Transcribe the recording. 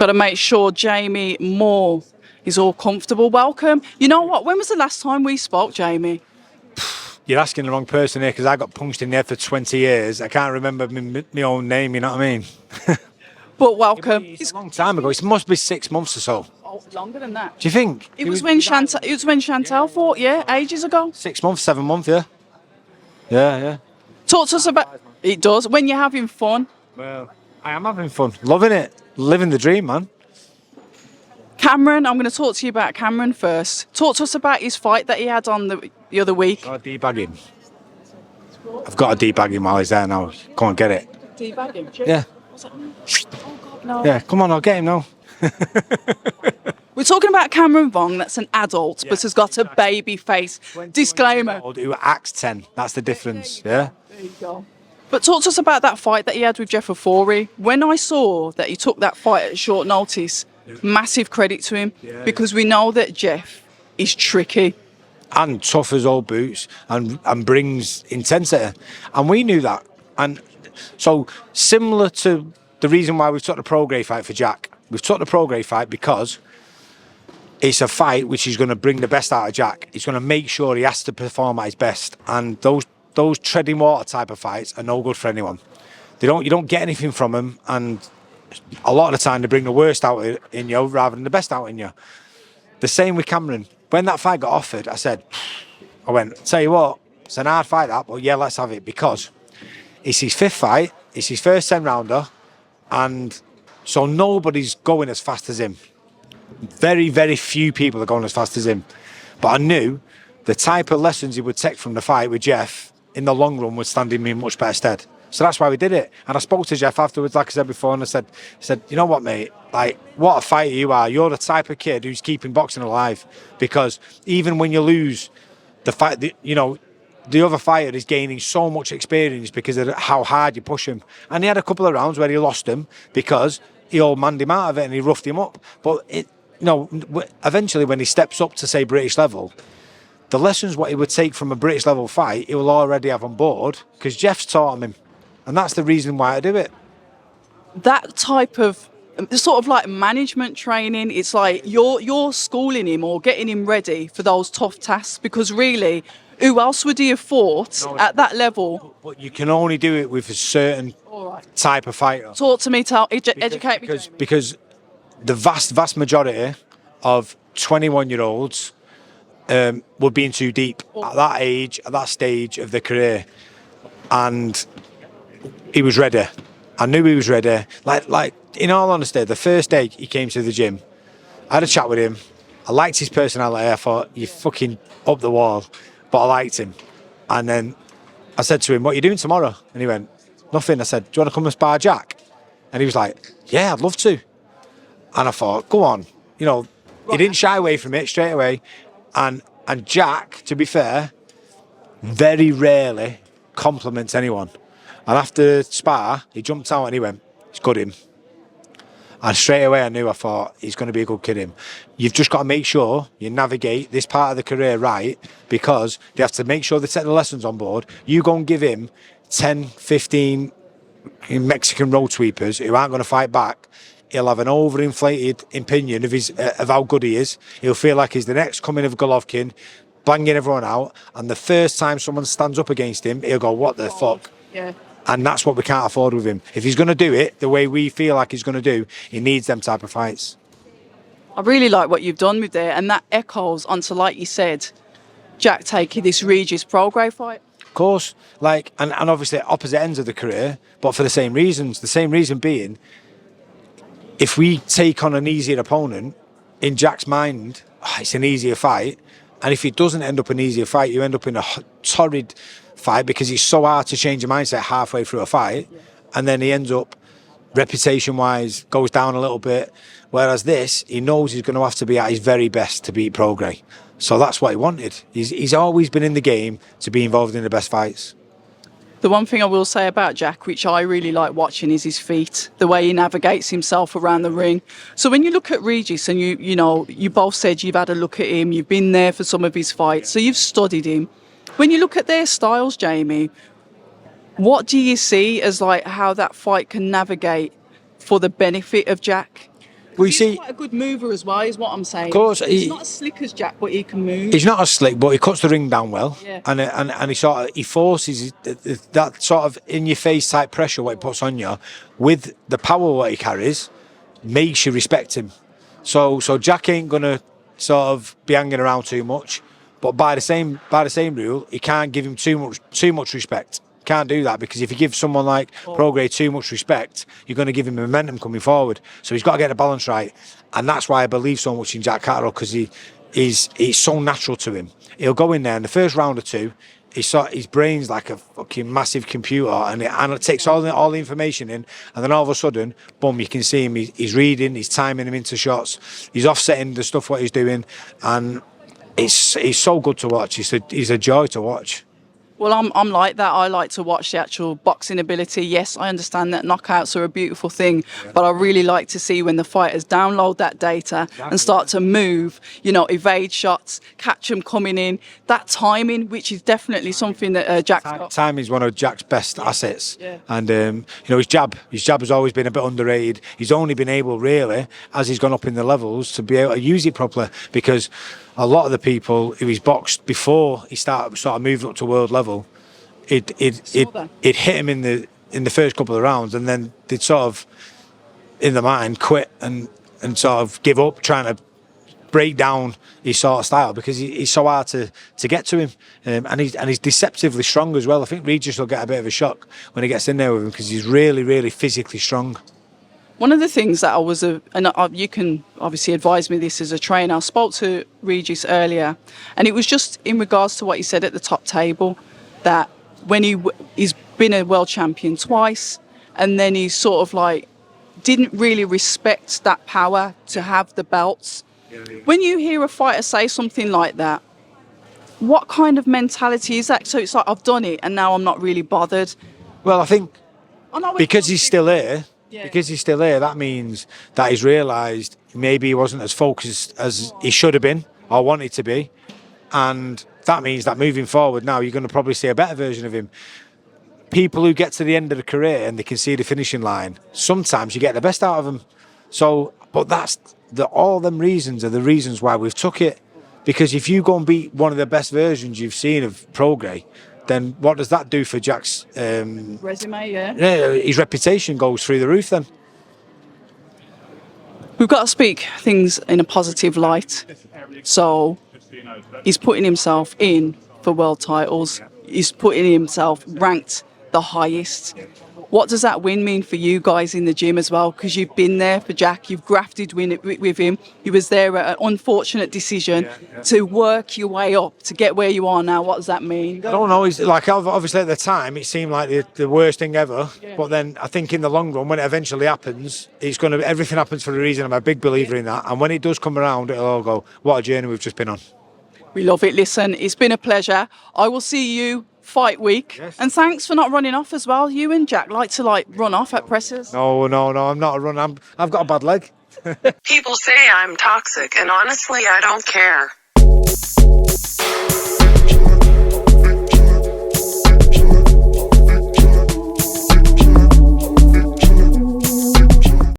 Got to make sure Jamie Moore is all comfortable. Welcome. You know what? When was the last time we spoke, Jamie? You're asking the wrong person here because I got punched in the head for 20 years. I can't remember my own name, you know what I mean? But welcome. It's a long time ago. It must be 6 months or so. Oh, longer than that. Do you think? It was when Chantal fought, yeah, ages ago. 6 months, 7 months, yeah. Yeah. Talk to us about it. Does when you're having fun. Well, I am having fun, loving it, living the dream, man. Cameron, I'm going to talk to you about Cameron first. Talk to us about his fight that he had on the other week. Got to debag him. I've got to debag him while he's there now. Go on, get it. Debag him? Yeah. What's that mean? Oh, God, no. Yeah, come on, I'll get him now. We're talking about Cameron Vong, that's an adult, but has got a baby face. Disclaimer. Who acts 10, that's the difference, yeah? There you go. But talk to us about that fight that he had with Jeff Ofori. When I saw that he took that fight at short notice, massive credit to him, because we know that Jeff is tricky. And tough as old boots and brings intensity. And we knew that. And so similar to the reason why we've took the Prograis fight for Jack. We've took the Prograis fight because it's a fight which is going to bring the best out of Jack. It's going to make sure he has to perform at his best. And those treading water type of fights are no good for anyone. You don't get anything from them, and a lot of the time they bring the worst out in you rather than the best out in you. The same with Cameron. When that fight got offered, I went, tell you what, it's an hard fight that, but yeah, let's have it, because it's his 5th fight, it's his first 10-rounder, and so nobody's going as fast as him. Very, very few people are going as fast as him. But I knew the type of lessons he would take from the fight with Jeff in the long run would stand him in much better stead. So that's why we did it. And I spoke to Jeff afterwards, like I said before, and I said, you know what, mate? Like, what a fighter you are. You're the type of kid who's keeping boxing alive. Because even when you lose the fight, the other fighter is gaining so much experience because of how hard you push him. And he had a couple of rounds where he lost him because he old manned him out of it and he roughed him up. But eventually when he steps up to, say, British level, the lessons what he would take from a British level fight, he will already have on board because Jeff's taught him. And that's the reason why I do it. That type of sort of like management training, it's like you're schooling him or getting him ready for those tough tasks, because really, who else would he have fought at that level? But you can only do it with a certain type of fighter. Talk to me, educate me. Because the vast majority of 21-year-olds were being too deep at that age, at that stage of their career. And he was ready. I knew he was ready. Like in all honesty, the first day he came to the gym, I had a chat with him. I liked his personality. I thought, you're fucking up the wall. But I liked him. And then I said to him, what are you doing tomorrow? And he went, nothing. I said, do you want to come and spar Jack? And he was like, yeah, I'd love to. And I thought, go on. He didn't shy away from it straight away. And Jack, to be fair, very rarely compliments anyone. And after spar, he jumped out and he went, he's good him. And straight away I thought, he's going to be a good kid him. You've just got to make sure you navigate this part of the career right, because they have to make sure they take the lessons on board. You go and give him 10, 15 Mexican road sweepers who aren't going to fight back. He'll have an overinflated opinion of how good he is. He'll feel like he's the next coming of Golovkin, banging everyone out. And the first time someone stands up against him, he'll go, what the fuck? Yeah. And that's what we can't afford with him. If he's going to do it the way we feel like he's going to do, he needs them type of fights. I really like what you've done with there, and that echoes onto, like you said, Jack taking this Regis Prograis fight. Of course, and obviously opposite ends of the career, but for the same reasons. The same reason being, if we take on an easier opponent, in Jack's mind, it's an easier fight. And if it doesn't end up an easier fight, you end up in a torrid fight, because it's so hard to change your mindset halfway through a fight. And then he ends up, reputation-wise, goes down a little bit. Whereas this, he knows he's going to have to be at his very best to beat Prograis. So that's what he wanted. He's always been in the game to be involved in the best fights. The one thing I will say about Jack, which I really like watching, is his feet, the way he navigates himself around the ring. So when you look at Regis, and you both said you've had a look at him, you've been there for some of his fights, so you've studied him. When you look at their styles, Jamie, what do you see as like how that fight can navigate for the benefit of Jack? We He's see, quite a good mover as well, is what I'm saying. of course, He's not as slick as Jack, but he can move. he's not as slick, but he cuts the ring down well, Yeah. and he sort of he forces that sort of in your face type pressure what he puts on you with the power what he carries makes you respect him. So Jack ain't gonna sort of be hanging around too much, but by the same rule, he can't give him too much respect. Can't do that, because if you give someone like Prograis too much respect, you're going to give him momentum coming forward. So he's got to get the balance right, and that's why I believe so much in Jack Catterall, because he's so natural to him. He'll go in there in the first round or two. His brain's like a fucking massive computer, and it takes all the information in, and then all of a sudden, boom, you can see him. He's reading, he's timing him into shots, he's offsetting the stuff what he's doing, and he's so good to watch. He's a joy to watch. Well, I'm like that. I like to watch the actual boxing ability. Yes, I understand that knockouts are a beautiful thing, but I really like to see when the fighters download that data and start to move, evade shots, catch them coming in. That timing, which is definitely something that Jack's got. Time is one of Jack's best assets. Yeah. And, his jab has always been a bit underrated. He's only been able, really, as he's gone up in the levels, to be able to use it properly, because a lot of the people who he's boxed before he started sort of moving up to world level, it hit him in the first couple of rounds, and then they'd sort of in the mind quit and sort of give up trying to break down his sort of style, because he's so hard to get to him, and he's deceptively strong as well. I think Regis will get a bit of a shock when he gets in there with him, because he's really, really physically strong. One of the things that you can obviously advise me this as a trainer, I spoke to Regis earlier, and it was just in regards to what he said at the top table, that when he's been a world champion twice, and then he sort of like didn't really respect that power to have the belts. When you hear a fighter say something like that, what kind of mentality is that? So it's like, I've done it and now I'm not really bothered. Well, I think because he's still here. here, that means that he's realised maybe he wasn't as focused as he should have been or wanted to be. And that means that moving forward now, you're going to probably see a better version of him. People who get to the end of the career and they can see the finishing line, sometimes you get the best out of them. So, but all them reasons are the reasons why we've took it. Because if you go and beat one of the best versions you've seen of Prograis, then what does that do for Jack's resume? Yeah, his reputation goes through the roof then. We've got to speak things in a positive light. So he's putting himself in for world titles. He's putting himself ranked the highest. What does that win mean for you guys in the gym as well? Because you've been there for Jack, you've grafted with him. He was there at an unfortunate decision to work your way up to get where you are now. What does that mean? I don't know. It's like, obviously at the time it seemed like the worst thing ever. Yeah. But then I think in the long run, when it eventually happens, everything happens for a reason. I'm a big believer in that. And when it does come around, it'll all go, what a journey we've just been on. We love it. Listen, it's been a pleasure. I will see you fight week. Yes. And thanks for not running off as well. You and Jack like to run off at presses. No, I'm not a runner. I've got a bad leg. People say I'm toxic, and honestly, I don't care.